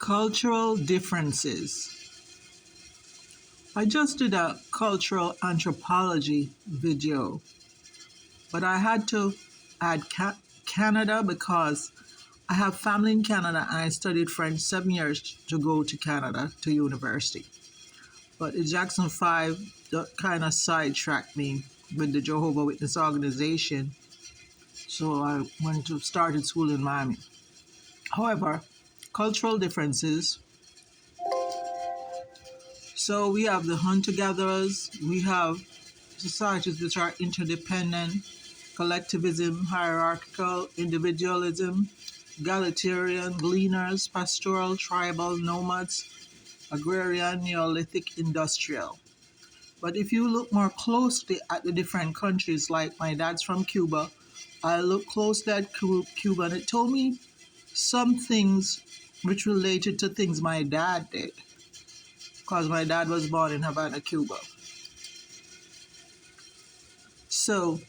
Cultural differences. I just did a cultural anthropology video, but I had to add Canada because I have family in Canada and I studied French 7 years to go to Canada to university. But the Jackson 5 kind of sidetracked me with the Jehovah Witness organization, so I went to started school in Miami. However, cultural differences. So we have the hunter-gatherers, we have societies which are interdependent, collectivism, hierarchical, individualism, egalitarian, gleaners, pastoral, tribal, nomads, agrarian, Neolithic, industrial. But if you look more closely at the different countries, like my dad's from Cuba, I looked closely at Cuba and it told me some things which related to things my dad did, because my dad was born in Havana, Cuba. So,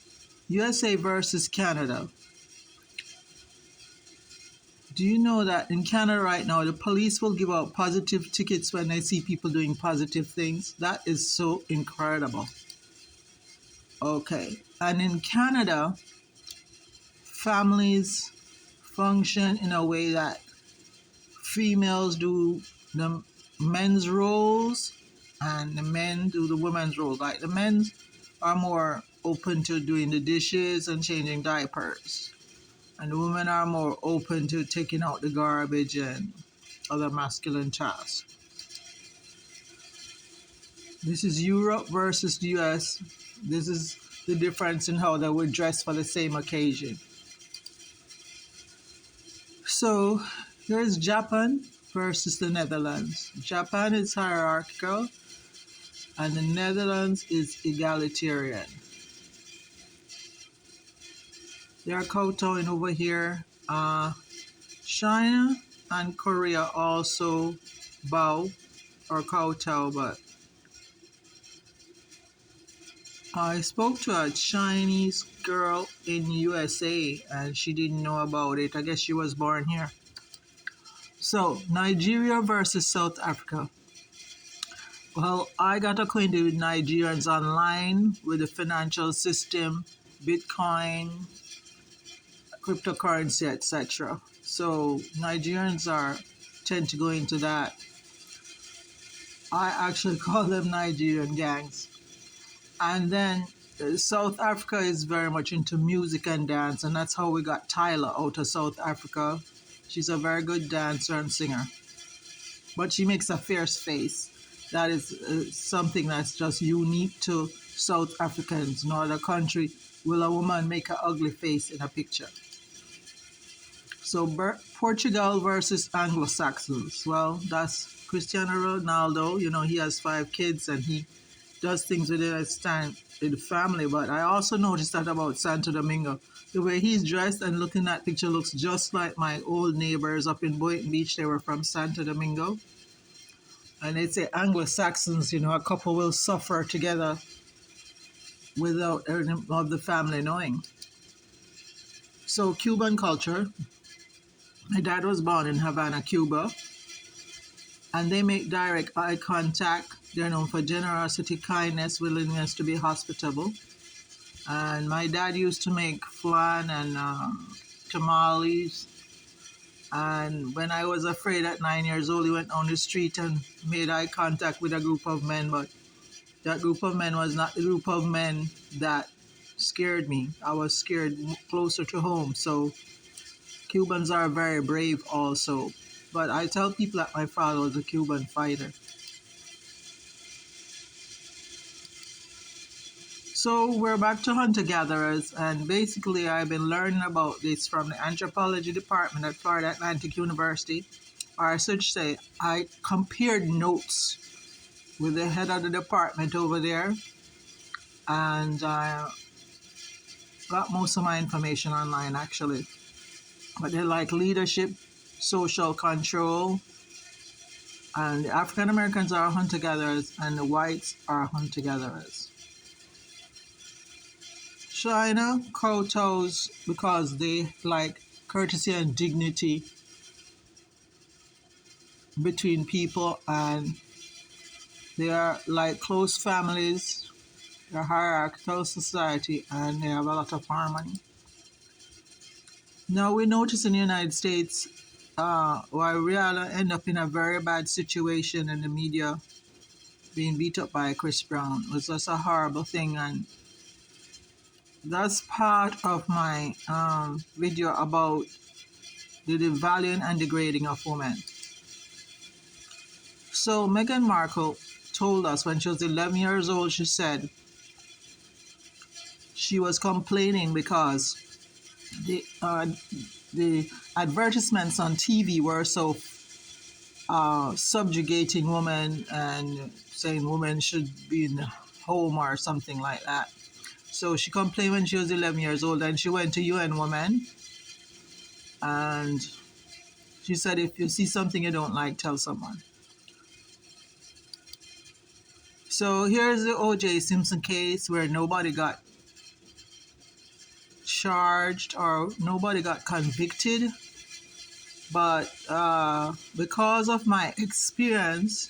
USA versus Canada. Do you know that in Canada right now, the police will give out positive tickets when they see people doing positive things? That is so incredible. Okay. And in Canada, families function in a way that females do the men's roles and the men do the women's roles. Like the men are more open to doing the dishes and changing diapers, and the women are more open to taking out the garbage and other masculine tasks. This is Europe versus the US. This is the difference in how they would dress for the same occasion. So here's Japan versus the Netherlands. Japan is hierarchical and the Netherlands is egalitarian. They are kowtowing over here. China and Korea also bow or kowtow, but I spoke to a Chinese girl in USA and she didn't know about it. I guess she was born here. So, Nigeria versus South Africa. Well, I got acquainted with Nigerians online, with the financial system, Bitcoin, cryptocurrency, etc. So Nigerians tend to go into that. I actually call them Nigerian gangs. And then South Africa is very much into music and dance, and that's how we got Tyla out of South Africa. She's a very good dancer and singer, but she makes a fierce face. That is something that's just unique to South Africans. No other country will a woman make an ugly face in a picture. So Portugal versus Anglo-Saxons. Well, that's Cristiano Ronaldo. You know, he has 5 kids and he does things within his time in the family. But I also noticed that about Santo Domingo. The way he's dressed and looking at picture looks just like my old neighbors up in Boynton Beach. They were from Santo Domingo. And they say Anglo-Saxons, you know, a couple will suffer together without any of the family knowing. So Cuban culture. My dad was born in Havana, Cuba. And they make direct eye contact. They're known for generosity, kindness, willingness to be hospitable. And my dad used to make flan and tamales. And when I was afraid at 9 years old, he went on the street and made eye contact with a group of men. But that group of men was not the group of men that scared me. I was scared closer to home. So Cubans are very brave also. But I tell people that my father was a Cuban fighter. So we're back to hunter-gatherers, and basically I've been learning about this from the anthropology department at Florida Atlantic University. Or I should say, I compared notes with the head of the department over there, and I got most of my information online actually. But they're like leadership, social control, and the African Americans are hunter-gatherers and the whites are hunter-gatherers. China kowtows because they like courtesy and dignity. between people, and they are like close families. They're a hierarchical society, and they have a lot of harmony. Now we notice in the United States, while Rihanna end up in a very bad situation in the media, being beat up by Chris Brown was just a horrible thing, and that's part of my video about the devaluing and degrading of women. So Meghan Markle told us when she was 11 years old, she said she was complaining because the advertisements on TV were so subjugating women and saying women should be in the home or something like that. So she complained when she was 11 years old, and she went to UN Women, and she said, if you see something you don't like, tell someone. So here's the O.J. Simpson case where nobody got charged or nobody got convicted. But because of my experience,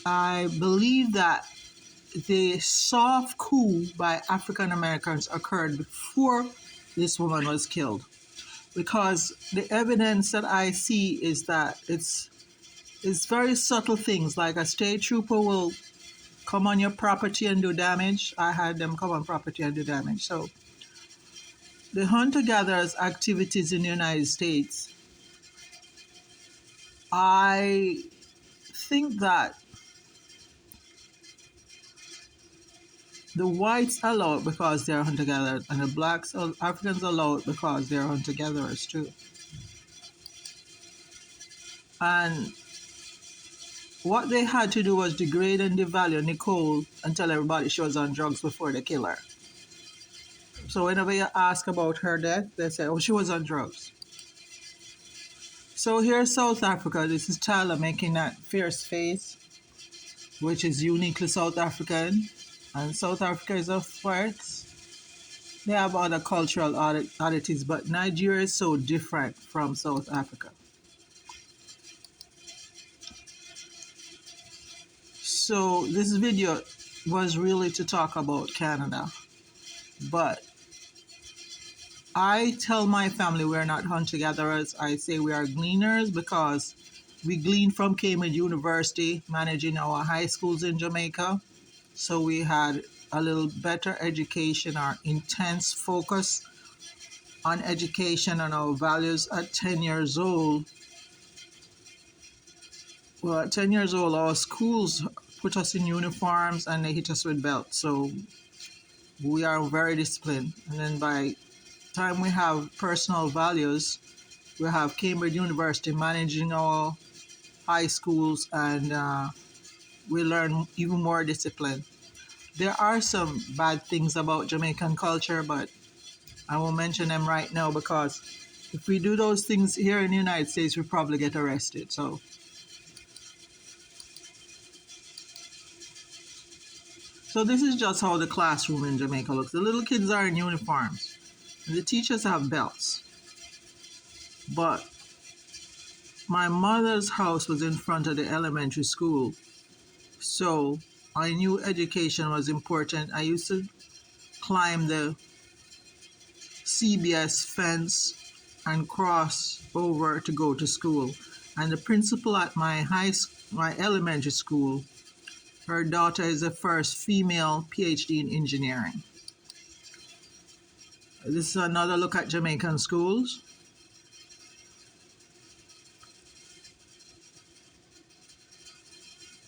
I believe that the soft coup by African Americans occurred before this woman was killed. Because the evidence that I see is that it's very subtle things, like a state trooper will come on your property and do damage. I had them come on property and do damage. So the hunter-gatherers activities in the United States, I think that the whites allow it because they're hunter-gatherers, and the blacks, Africans allow it because they're hunter-gatherers too. And what they had to do was degrade and devalue Nicole and tell everybody she was on drugs before they kill her. So whenever you ask about her death, they say, oh, she was on drugs. So here's South Africa. This is Tyler making that fierce face, which is uniquely South African. And South Africa is of course, they have other cultural oddities, but Nigeria is so different from South Africa. So this video was really to talk about Canada, but I tell my family we're not hunter-gatherers. I say we are gleaners because we glean from Cambridge University, managing our high schools in Jamaica. So we had a little better education, our intense focus on education and our values at 10 years old. Well, at 10 years old, our schools put us in uniforms and they hit us with belts. So we are very disciplined. And then by the time we have personal values, we have Cambridge University managing our high schools, and we learn even more discipline. There are some bad things about Jamaican culture, but I won't mention them right now because if we do those things here in the United States, we probably get arrested. So this is just how the classroom in Jamaica looks. The little kids are in uniforms, and the teachers have belts. But my mother's house was in front of the elementary school, so I knew education was important. I used to climb the CBS fence and cross over to go to school. And the principal at my elementary school, her daughter is the first female PhD in engineering. This is another look at Jamaican schools.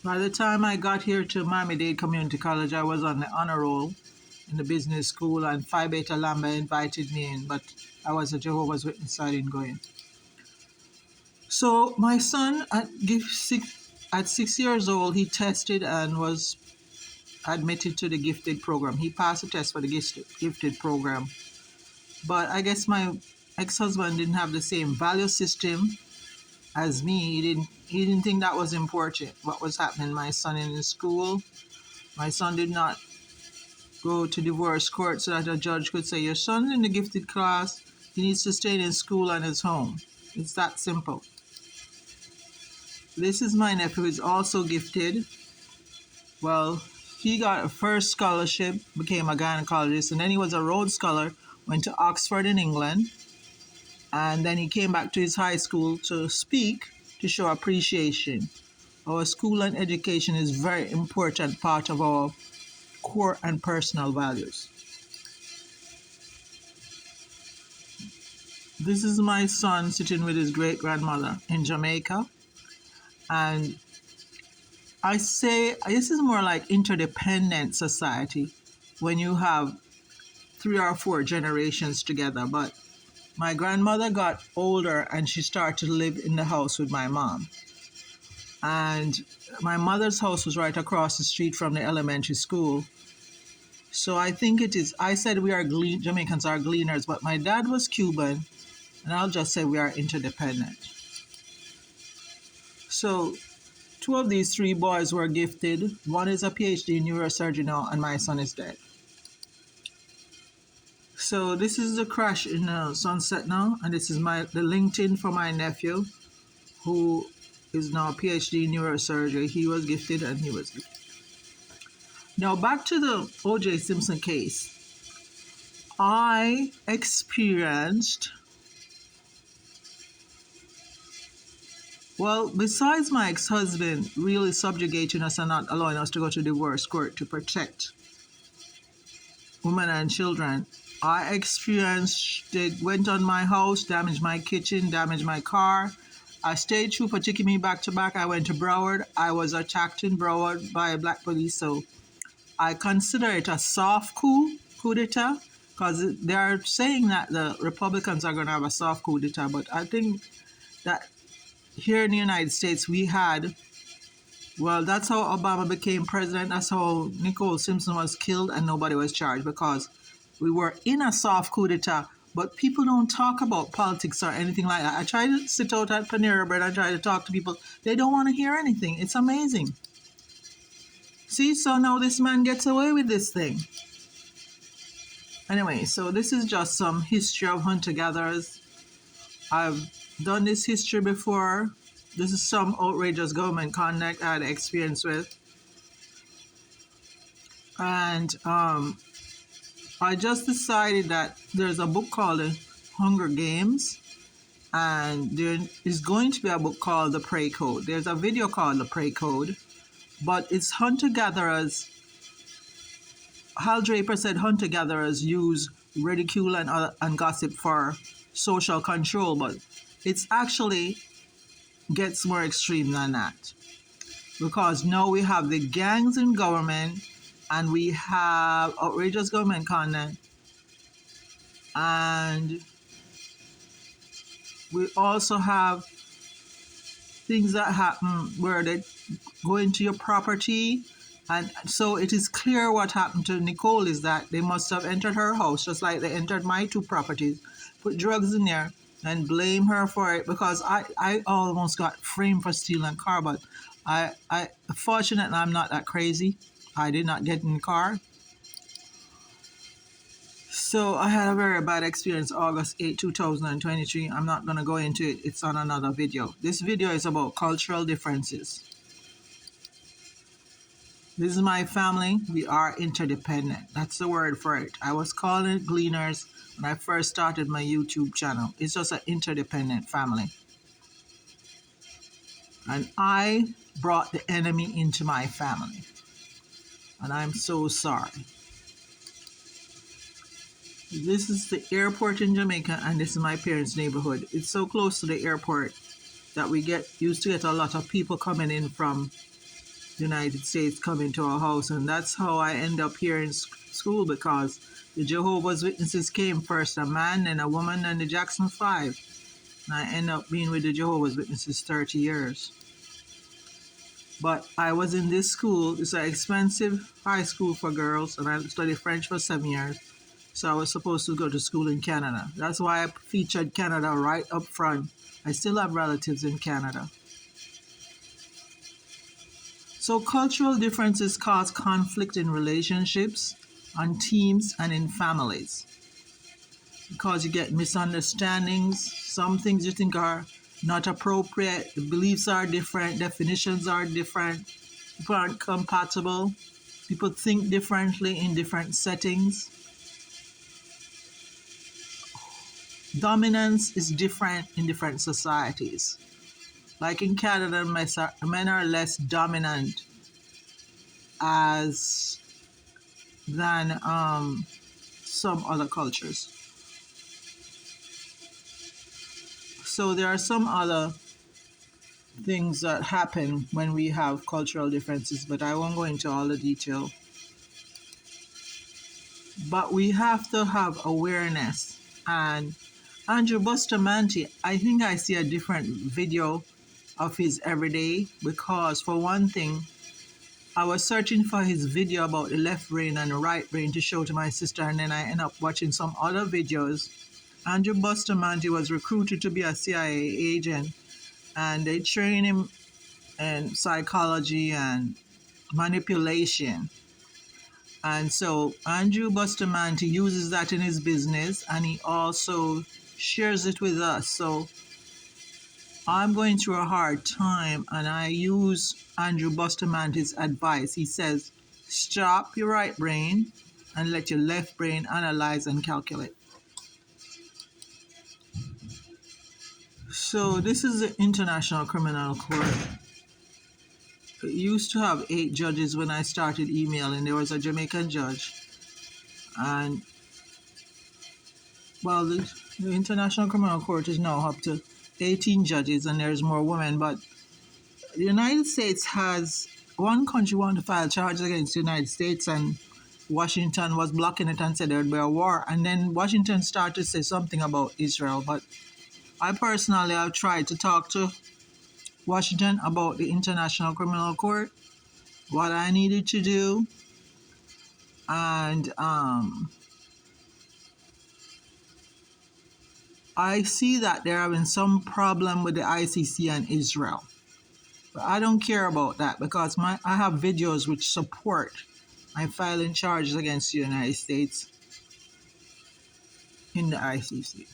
By the time I got here to Miami-Dade Community College, I was on the honor roll in the business school, and Phi Beta Lambda invited me in, but I was a Jehovah's Witness, so I didn't go in. So my son, at 6 years old, he tested and was admitted to the gifted program. He passed the test for the gifted program. But I guess my ex-husband didn't have the same value system as me. He didn't think that was important, what was happening to my son in the school. My son did not go to divorce court so that a judge could say, your son's in the gifted class, he needs to stay in school and his home. It's that simple. This is my nephew who is also gifted. Well, he got a first scholarship, became a gynecologist, and then he was a Rhodes Scholar, went to Oxford in England, and then he came back to his high school to speak to show appreciation. Our school and education is very important part of our core and personal values. This is my son sitting with his great grandmother in Jamaica, and I say this is more like interdependent society when you have 3 or 4 generations together. But my grandmother got older and she started to live in the house with my mom. And my mother's house was right across the street from the elementary school. So I think it is, I said we are Jamaicans are gleaners, but my dad was Cuban, and I'll just say we are interdependent. So 2 of these 3 boys were gifted. One is a PhD in neurosurgery now, and my son is dead. So this is the crash in Sunset now, and this is the LinkedIn for my nephew, who is now a PhD in neurosurgery. He was gifted and he was gifted. Now back to the O.J. Simpson case. I experienced, well, besides my ex-husband really subjugating us and not allowing us to go to divorce court to protect women and children, I experienced, they went on my house, damaged my kitchen, damaged my car. A state trooper taking me back to back. I went to Broward. I was attacked in Broward by black police. So I consider it a soft coup d'etat, because they are saying that the Republicans are going to have a soft coup d'etat. But I think that here in the United States we had, well, that's how Obama became president. That's how Nicole Simpson was killed and nobody was charged, because we were in a soft coup d'etat. But people don't talk about politics or anything like that. I try to sit out at Panera Bread and try to talk to people. They don't want to hear anything. It's amazing. See, so now this man gets away with this thing. Anyway, so this is just some history of hunter-gatherers. I've done this history before. This is some outrageous government conduct I had experience with. And I just decided that there's a book called The Hunger Games, and there is going to be a book called The Prey Code. There's a video called The Prey Code, but it's hunter-gatherers. Hal Draper said hunter-gatherers use ridicule and gossip for social control, but it's actually gets more extreme than that. Because now we have the gangs in government, and we have outrageous government conduct, and we also have things that happen where they go into your property. And so it is clear what happened to Nicole is that they must have entered her house, just like they entered my 2 properties, put drugs in there, and blame her for it, because I almost got framed for stealing a car, but I fortunately I'm not that crazy. I did not get in the car. So I had a very bad experience August 8, 2023. I'm not going to go into it. It's on another video. This video is about cultural differences. This is my family. We are interdependent. That's the word for it. I was calling it Gleaners when I first started my YouTube channel. It's just an interdependent family. And I brought the enemy into my family. And I'm so sorry. This is the airport in Jamaica, and this is my parents' neighborhood. It's so close to the airport that we used to get a lot of people coming in from the United States coming to our house, and that's how I end up here in school, because the Jehovah's Witnesses came first, a man and a woman and the Jackson 5. And I end up being with the Jehovah's Witnesses 30 years. But I was in this school. It's an expensive high school for girls, and I studied French for 7 years. So I was supposed to go to school in Canada. That's why I featured Canada right up front. I still have relatives in Canada. So cultural differences cause conflict in relationships, on teams, and in families. Because you get misunderstandings. Some things you think are not appropriate. The beliefs are different, definitions are different, people aren't compatible, people think differently in different settings. Dominance is different in different societies. Like in Canada, men are less dominant as than some other cultures. So there are some other things that happen when we have cultural differences, but I won't go into all the detail. But we have to have awareness. And Andrew Bustamante, I think I see a different video of his every day, because for one thing, I was searching for his video about the left brain and the right brain to show to my sister, and then I end up watching some other videos. Andrew Bustamante was recruited to be a CIA agent, and they train him in psychology and manipulation. And so Andrew Bustamante uses that in his business, and he also shares it with us. So I'm going through a hard time, and I use Andrew Bustamante's advice. He says, stop your right brain and let your left brain analyze and calculate. So this is the International Criminal Court. It used to have 8 judges when I started emailing. There was a Jamaican judge. And, well, the International Criminal Court is now up to 18 judges, and there's more women. But the United States has, one country wanted to file charges against the United States, and Washington was blocking it and said there would be a war. And then Washington started to say something about Israel. But I personally have tried to talk to Washington about the International Criminal Court, what I needed to do, and I see that there have been some problem with the ICC and Israel. But I don't care about that, because I have videos which support my filing charges against the United States in the ICC.